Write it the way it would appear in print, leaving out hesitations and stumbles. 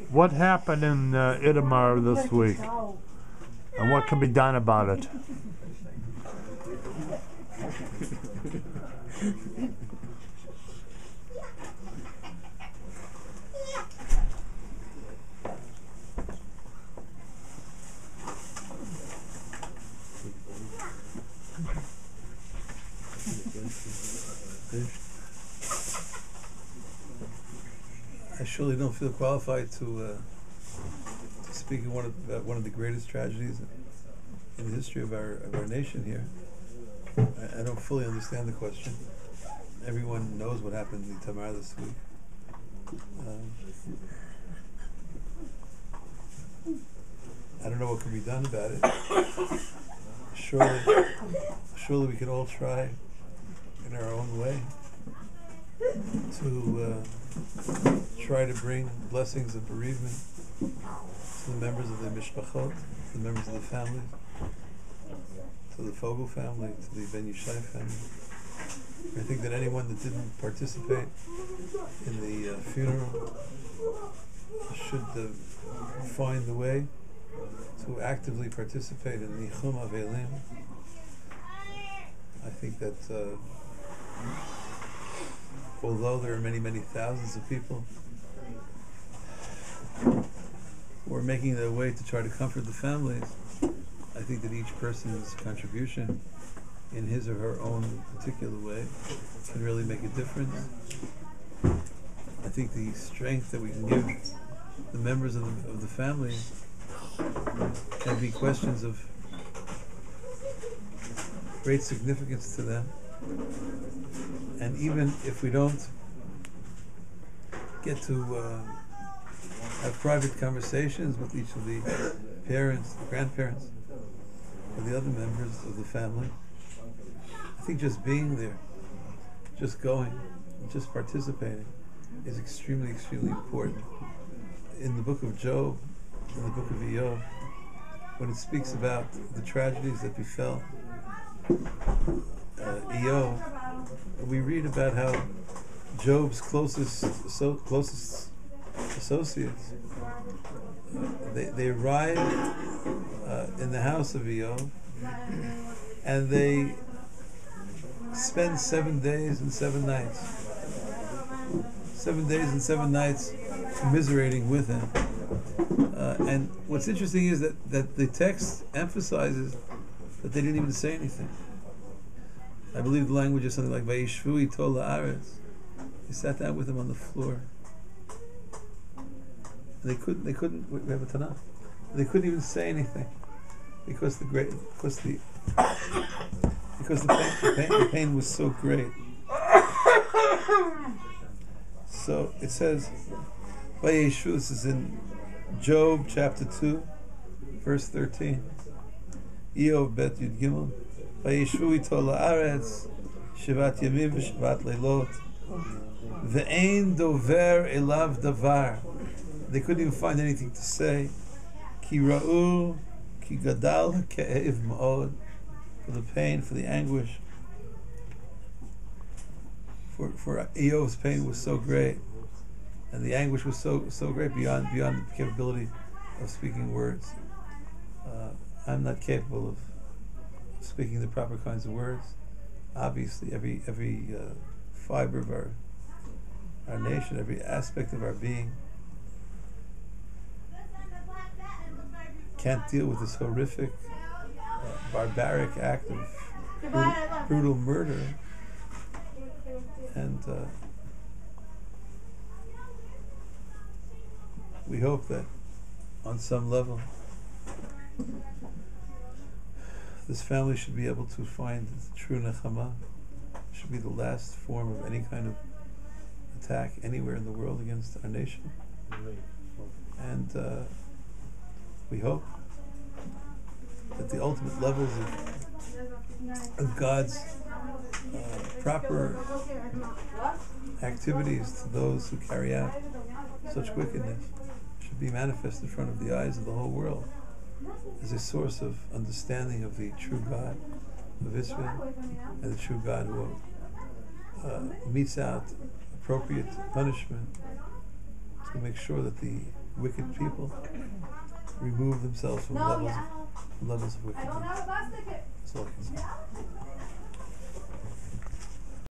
What happened in Itamar this week? And what can be done about it? I surely don't feel qualified to speak about one of the greatest tragedies in the history of our nation here. I don't fully understand the question. Everyone knows what happened in Itamar this week. I don't know what can be done about it. Surely we can all try in our own way to try to bring blessings of bereavement to the members of the mishpachot, to the members of the families, to the FOGEL family, to the Ben Yishai family. I think that anyone that didn't participate in the funeral should find the way to actively participate in Nichum Avelim. I think that although there are many, many thousands of people who are making their way to try to comfort the families, I think that each person's contribution in his or her own particular way can really make a difference. I think the strength that we can give the members of the family can be questions of great significance to them. And even if we don't get to have private conversations with each of the parents, the grandparents, or the other members of the family, I think just being there, just going, just participating is extremely, extremely important. In the book of Job, in the book of Iyov, when it speaks about the tragedies that befell Iyov, we read about how Job's closest associates, they arrive in the house of Iyov, and they spend 7 days and 7 nights. 7 days and 7 nights commiserating with him. And what's interesting is that the text emphasizes that they didn't even say anything. I believe the language is something like Vayishvu ito la'aretz. They sat down with him on the floor. And they couldn't. We have a Tanach. They couldn't even say anything because the pain was so great. So it says, Vayishvu. This is in Job chapter 2, verse 13. Iyov bet Yud Gimel. Vayishvu ito la'aretz shivat yamim v'shivat leilot ve'ein dover elav davar. They couldn't even find anything to say. Ki ra'u ki gadal ke'ev ma'od, for the pain, for the anguish. For Iyov's pain was so great, and the anguish was so great beyond the capability of speaking words. I'm not capable of speaking the proper kinds of words. Obviously, every fiber of our nation, every aspect of our being can't deal with this horrific, barbaric act of brutal murder. And we hope that on some level this family should be able to find true nechama. It should be the last form of any kind of attack anywhere in the world against our nation. And we hope that the ultimate levels of God's proper activities to those who carry out such wickedness should be manifest in front of the eyes of the whole world as a source of understanding of the true God of Israel and the true God who metes out appropriate punishment to to make sure that the wicked people remove themselves from levels of wickedness. That's all I can say.